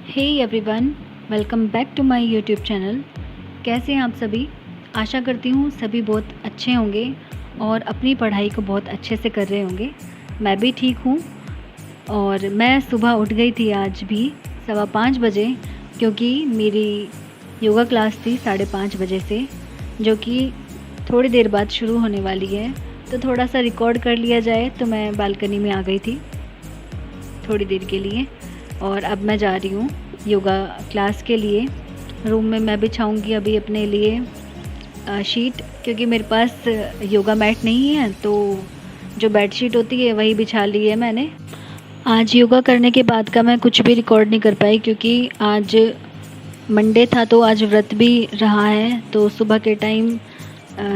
Hey everyone, welcome back to my YouTube channel. कैसे हैं आप सभी? आशा करती हूँ सभी बहुत अच्छे होंगे और अपनी पढ़ाई को बहुत अच्छे से कर रहे होंगे। मैं भी ठीक हूँ और मैं सुबह उठ गई थी आज भी 5:15 बजे, क्योंकि मेरी योगा क्लास थी 5:30 बजे से, जो कि थोड़ी देर बाद शुरू होने वाली है। तो थोड़ा सा रिकॉर्ड कर लिया जाए, तो मैं बालकनी में आ गई थी थोड़ी देर के लिए और अब मैं जा रही हूँ योगा क्लास के लिए। रूम में मैं बिछाऊँगी अभी अपने लिए शीट, क्योंकि मेरे पास योगा मैट नहीं है, तो जो बेड शीट होती है वही बिछा ली है मैंने। आज योगा करने के बाद का मैं कुछ भी रिकॉर्ड नहीं कर पाई, क्योंकि आज मंडे था तो आज व्रत भी रहा है। तो सुबह के टाइम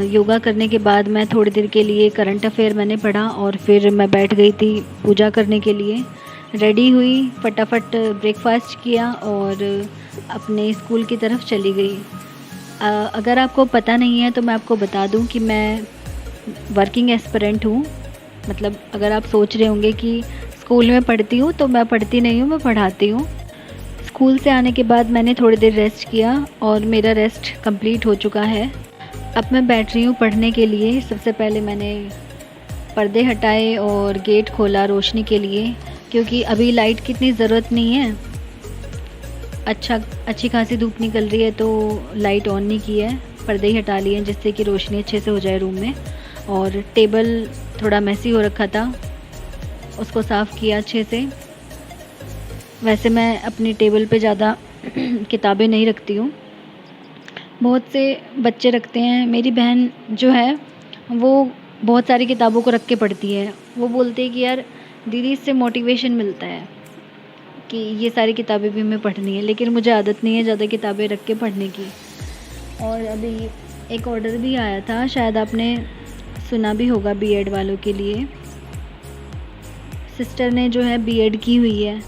योगा करने के बाद मैं थोड़ी देर के लिए करंट अफेयर मैंने पढ़ा और फिर मैं बैठ गई थी पूजा करने के लिए। रेडी हुई, फटाफट ब्रेकफास्ट किया और अपने स्कूल की तरफ चली गई। अगर आपको पता नहीं है तो मैं आपको बता दूं कि मैं वर्किंग एस्पिरेंट हूँ। मतलब अगर आप सोच रहे होंगे कि स्कूल में पढ़ती हूँ, तो मैं पढ़ती नहीं हूँ, मैं पढ़ाती हूँ। स्कूल से आने के बाद मैंने थोड़ी देर रेस्ट किया और मेरा रेस्ट कंप्लीट हो चुका है। अब मैं बैठ रही हूँ पढ़ने के लिए। सबसे पहले मैंने पर्दे हटाए और गेट खोला रोशनी के लिए, क्योंकि अभी लाइट की इतनी ज़रूरत नहीं है। अच्छी खासी धूप निकल रही है तो लाइट ऑन नहीं की है, पर्दे ही हटा लिए हैं जिससे कि रोशनी अच्छे से हो जाए रूम में। और टेबल थोड़ा मैसी हो रखा था, उसको साफ़ किया अच्छे से। वैसे मैं अपनी टेबल पे ज़्यादा किताबें नहीं रखती हूँ, बहुत से बच्चे रखते हैं। मेरी बहन जो है वो बहुत सारी किताबों को रख के पढ़ती है। वो बोलते हैं कि यार दीदी, इससे मोटिवेशन मिलता है कि ये सारी किताबें भी हमें पढ़नी है, लेकिन मुझे आदत नहीं है ज़्यादा किताबें रख के पढ़ने की। और अभी एक ऑर्डर भी आया था, शायद आपने सुना भी होगा, बीएड वालों के लिए। सिस्टर ने जो है बीएड की हुई है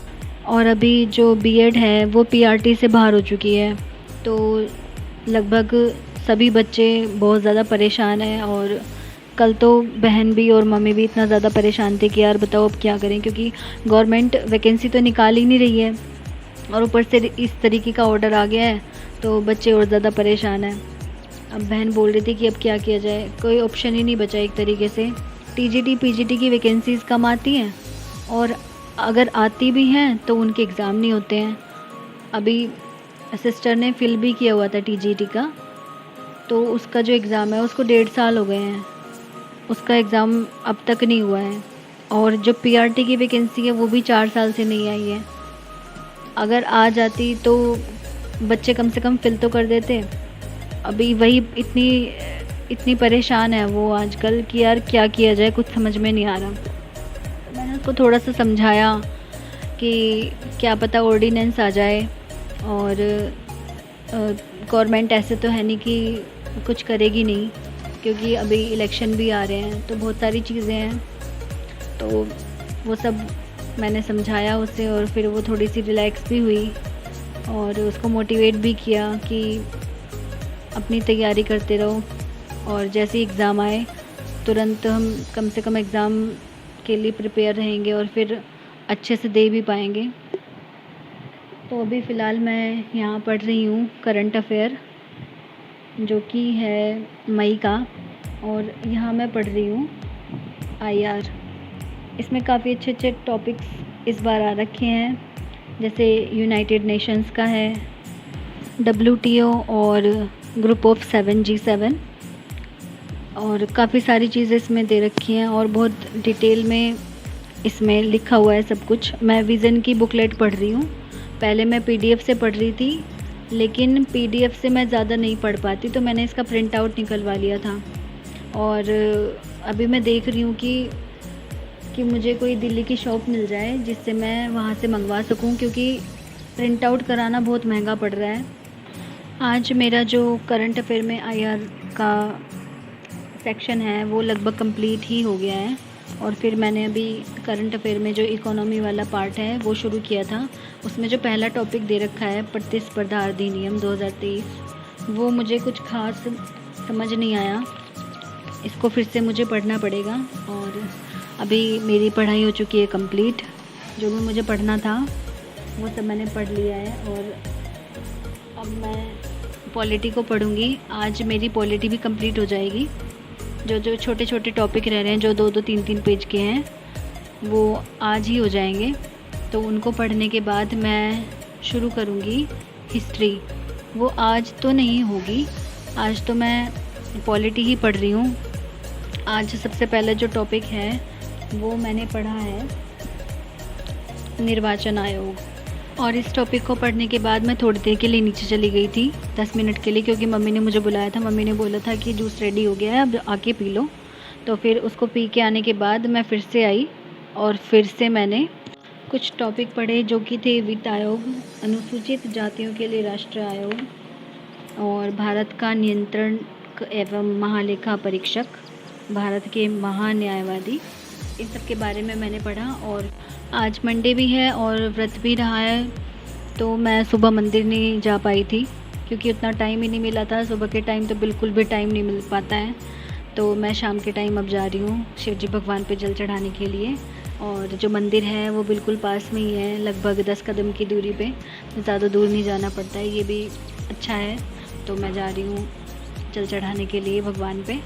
और अभी जो बीएड है वो पीआरटी से बाहर हो चुकी है। तो लगभग सभी बच्चे बहुत ज़्यादा परेशान हैं और कल तो बहन भी और मम्मी भी इतना ज़्यादा परेशान थे कि यार बताओ अब क्या करें, क्योंकि गवर्नमेंट वैकेंसी तो निकाल ही नहीं रही है और ऊपर से इस तरीके का ऑर्डर आ गया है, तो बच्चे और ज़्यादा परेशान हैं। अब बहन बोल रही थी कि अब क्या किया जाए, कोई ऑप्शन ही नहीं बचा एक तरीके से। टीजीटी पीजीटी की वैकेंसीज़ कम आती हैं और अगर आती भी हैं तो उनके एग्ज़ाम नहीं होते हैं। अभी सिस्टर ने फिल भी किया हुआ था टीजीटी का, तो उसका जो एग्ज़ाम है उसको 1.5 साल हो गए हैं, उसका एग्ज़ाम अब तक नहीं हुआ है। और जो पीआरटी की वैकेंसी है वो भी 4 साल से नहीं आई है। अगर आ जाती तो बच्चे कम से कम फिल तो कर देते। अभी वही इतनी परेशान है वो आजकल कि यार क्या किया जाए, कुछ समझ में नहीं आ रहा। तो मैंने उसको थोड़ा सा समझाया कि क्या पता ऑर्डिनेंस आ जाए, और गवर्नमेंट ऐसे तो है नहीं कि कुछ करेगी नहीं, क्योंकि अभी इलेक्शन भी आ रहे हैं, तो बहुत सारी चीज़ें हैं। तो वो सब मैंने समझाया उसे और फिर वो थोड़ी सी रिलैक्स भी हुई और उसको मोटिवेट भी किया कि अपनी तैयारी करते रहो और जैसे ही एग्ज़ाम आए तुरंत हम कम से कम एग्ज़ाम के लिए प्रिपेयर रहेंगे और फिर अच्छे से दे भी पाएंगे। तो अभी फ़िलहाल मैं यहाँ पढ़ रही हूँ करंट अफेयर, जो कि है मई का, और यहाँ मैं पढ़ रही हूँ आईआर। इसमें काफ़ी अच्छे अच्छे टॉपिक्स इस बार आ रखे हैं, जैसे यूनाइटेड नेशंस का है, डब्ल्यूटीओ और ग्रुप ऑफ 7G7, और काफ़ी सारी चीज़ें इसमें दे रखी हैं और बहुत डिटेल में इसमें लिखा हुआ है सब कुछ। मैं विज़न की बुकलेट पढ़ रही हूँ। पहले मैं पीडीएफ से पढ़ रही थी, लेकिन पीडीएफ से मैं ज़्यादा नहीं पढ़ पाती, तो मैंने इसका प्रिंट आउट निकलवा लिया था। और अभी मैं देख रही हूँ कि मुझे कोई दिल्ली की शॉप मिल जाए जिससे मैं वहाँ से मंगवा सकूँ, क्योंकि प्रिंट आउट कराना बहुत महंगा पड़ रहा है। आज मेरा जो करंट अफेयर में आईआर का सेक्शन है वो लगभग कंप्लीट ही हो गया है, और फिर मैंने अभी करंट अफेयर में जो इकोनॉमी वाला पार्ट है वो शुरू किया था। उसमें जो पहला टॉपिक दे रखा है प्रतिस्पर्धा अधिनियम 2023, वो मुझे कुछ खास समझ नहीं आया, इसको फिर से मुझे पढ़ना पड़ेगा। और अभी मेरी पढ़ाई हो चुकी है कंप्लीट, जो भी मुझे पढ़ना था वो सब मैंने पढ़ लिया है और अब मैं पॉलिटी को पढ़ूँगी। आज मेरी पॉलिटी भी कंप्लीट हो जाएगी। जो जो छोटे छोटे टॉपिक रह रहे हैं, जो 2-2 3-3 पेज के हैं, वो आज ही हो जाएंगे। तो उनको पढ़ने के बाद मैं शुरू करूँगी हिस्ट्री। वो आज तो नहीं होगी, आज तो मैं पॉलिटी ही पढ़ रही हूँ। आज सबसे पहले जो टॉपिक है वो मैंने पढ़ा है निर्वाचन आयोग। और इस टॉपिक को पढ़ने के बाद मैं थोड़ी देर के लिए नीचे चली गई थी, 10 मिनट के लिए, क्योंकि मम्मी ने मुझे बुलाया था। मम्मी ने बोला था कि जूस रेडी हो गया है, अब आके पी लो। तो फिर उसको पी के आने के बाद मैं फिर से आई और फिर से मैंने कुछ टॉपिक पढ़े जो कि थे वित्त आयोग, अनुसूचित जातियों के लिए राष्ट्र आयोग और भारत का नियंत्रण एवं महालेखा परीक्षक, भारत के महान्यायवादी, इन सब के बारे में मैंने पढ़ा। और आज मंडे भी है और व्रत भी रहा है, तो मैं सुबह मंदिर नहीं जा पाई थी क्योंकि उतना टाइम ही नहीं मिला था। सुबह के टाइम तो बिल्कुल भी टाइम नहीं मिल पाता है, तो मैं शाम के टाइम अब जा रही हूँ शिव जी भगवान पे जल चढ़ाने के लिए। और जो मंदिर है वो बिल्कुल पास में ही है, लगभग 10 कदम की दूरी पे, ज़्यादा दूर नहीं जाना पड़ता है। ये भी अच्छा है, तो मैं जा रही हूँ जल चढ़ाने के लिए भगवान पे।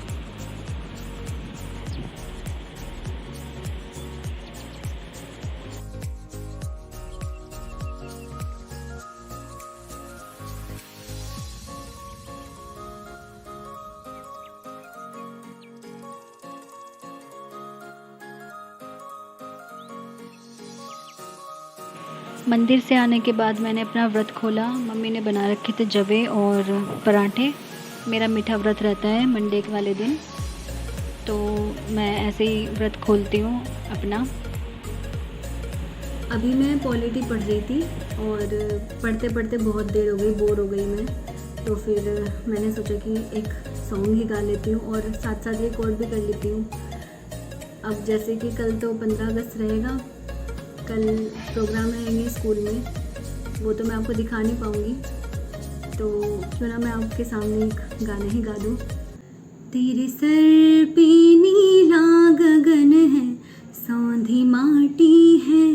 मंदिर से आने के बाद मैंने अपना व्रत खोला। मम्मी ने बना रखे थे जवे और पराठे। मेरा मीठा व्रत रहता है मंडे वाले दिन, तो मैं ऐसे ही व्रत खोलती हूँ अपना। अभी मैं पॉलिटी पढ़ रही थी और पढ़ते पढ़ते बहुत देर हो गई, बोर हो गई मैं। तो फिर मैंने सोचा कि एक सॉन्ग ही गा लेती हूँ और साथ साथ एक और भी कर लेती हूँ। अब जैसे कि कल तो 15 अगस्त रहेगा, कल प्रोग्राम रहेंगे स्कूल में, वो तो मैं आपको दिखा नहीं पाऊँगी, तो क्यों ना मैं आपके सामने एक गाना ही गा दूँ। तेरे सर पे नीला गगन है, सौंधी माटी है,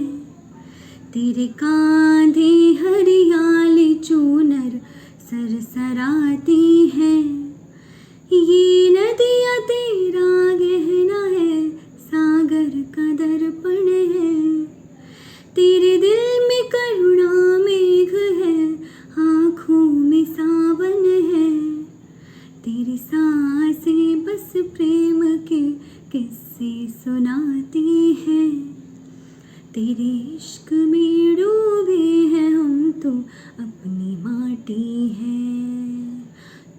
तेरे कांधे हरियाली चूनर सरसराती है, ये नदियाँ तेरा गहना है, सागर का दर्पण है, तेरे दिल में करुणा मेघ है, आँखों में सावन है, तेरी सांसें बस प्रेम के किस्से सुनाती हैं, तेरे इश्क में डूबे हैं हम, तो अपनी माटी है,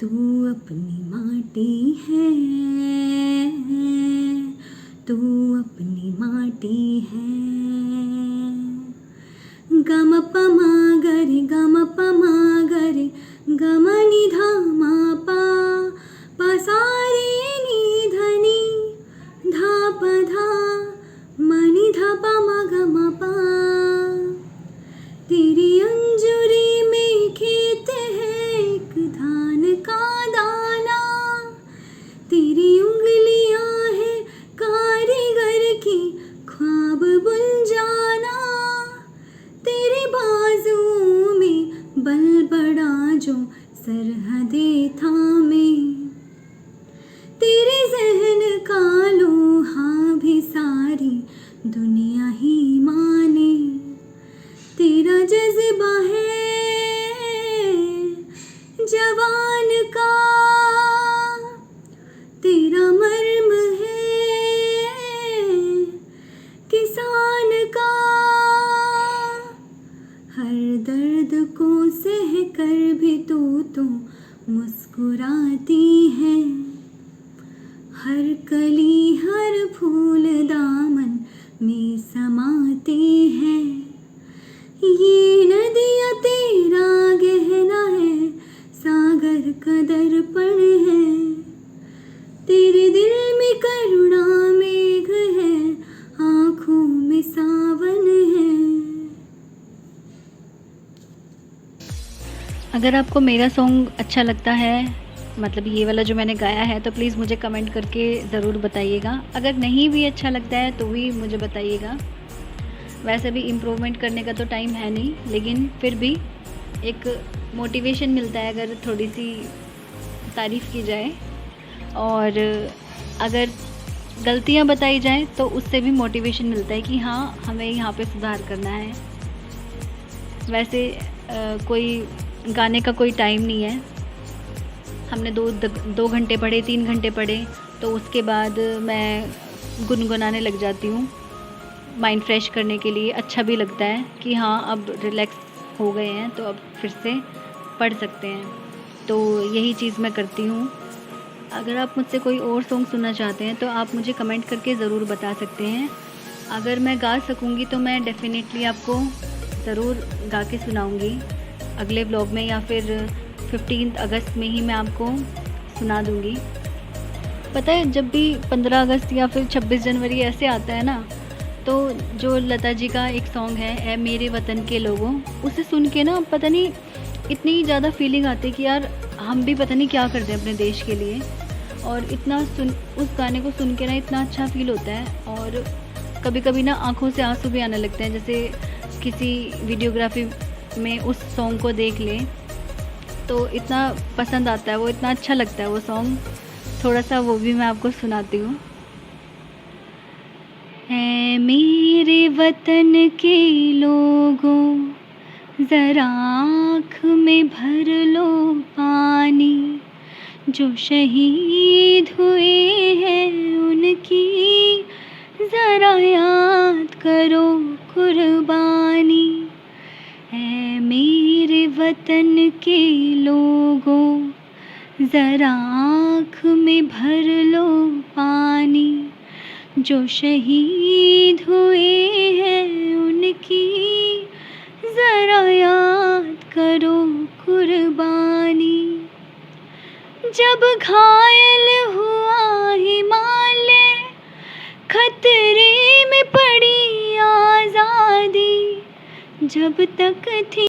तू अपनी माटी है, तू अपनी माटी है। गम पमा गरे गम पमा गरे गम नि धा मा पा पा सा रे नि धनी धा प धा मनि धा पा मा ग म पा। तेरी अंजुरी में खेत है एक धान का दाना, तेरी उंगलियां हैं कारीगर की ख्वाब बुन जाना, तेरे बाजुओं में बल बड़ा जो सरहदें थामे, तेरे जहन का लोहा भी सारी दुनिया ही माने, तेरा जज्बा है जवान का, तेरा मर्म है किसान का, हर दर्द को सह कर भी तू तो मुस्कुराती है, हर कली हर फूल दामन में समाती है, ये नदियाँ तेरा गहना है, सागर का दर्पण है, तेरे दिल में करुणा मेघ है, आँखों में सावन है। अगर आपको मेरा सॉन्ग अच्छा लगता है, मतलब ये वाला जो मैंने गाया है, तो प्लीज़ मुझे कमेंट करके ज़रूर बताइएगा। अगर नहीं भी अच्छा लगता है तो भी मुझे बताइएगा। वैसे भी इम्प्रूवमेंट करने का तो टाइम है नहीं, लेकिन फिर भी एक मोटिवेशन मिलता है अगर थोड़ी सी तारीफ़ की जाए, और अगर गलतियाँ बताई जाएँ तो उससे भी मोटिवेशन मिलता है कि हाँ, हमें यहाँ पे सुधार करना है। वैसे कोई गाने का कोई टाइम नहीं है। हमने 2 घंटे पढ़े, 3 घंटे पढ़े, तो उसके बाद मैं गुनगुनाने लग जाती हूँ। माइंड फ्रेश करने के लिए अच्छा भी लगता है कि हाँ, अब रिलैक्स हो गए हैं तो अब फिर से पढ़ सकते हैं। तो यही चीज़ मैं करती हूँ। अगर आप मुझसे कोई और सॉन्ग सुनना चाहते हैं तो आप मुझे कमेंट करके ज़रूर बता सकते हैं। अगर मैं गा सकूँगी तो मैं डेफ़िनेटली आपको ज़रूर गा के सुनाऊँगी अगले व्लॉग में, या फिर 15 अगस्त में ही मैं आपको सुना दूँगी। पता है, जब भी 15 अगस्त या फिर 26 जनवरी ऐसे आता है ना, तो जो लता जी का एक सॉन्ग है, ऐ मेरे वतन के लोगों, उसे सुन के ना पता नहीं इतनी ज़्यादा फीलिंग आती है कि यार हम भी पता नहीं क्या करते हैं अपने देश के लिए। और इतना उस गाने को सुन के ना इतना अच्छा फ़ील होता है, और कभी-कभी ना आँखों से आँसू भी आने लगते हैं। जैसे किसी वीडियोग्राफी में उस सॉन्ग को देख लें तो इतना पसंद आता है वो, इतना अच्छा लगता है वो सॉन्ग। थोड़ा-सा वो भी मैं आपको सुनाती हूँ। ऐ मेरे वतन के लोगों, ज़रा आँख में भर लो पानी, जो शहीद हुए हैं उनकी ज़रा याद करो कुर्बानी। ऐ मेरे वतन के लोगों, ज़रा आँख में भर लो पानी, जो शहीद हुए हैं उनकी ज़रा याद करो कुर्बानी। जब घायल हुआ हिमालय, खतरे में पड़ी आज़ादी, जब तक थी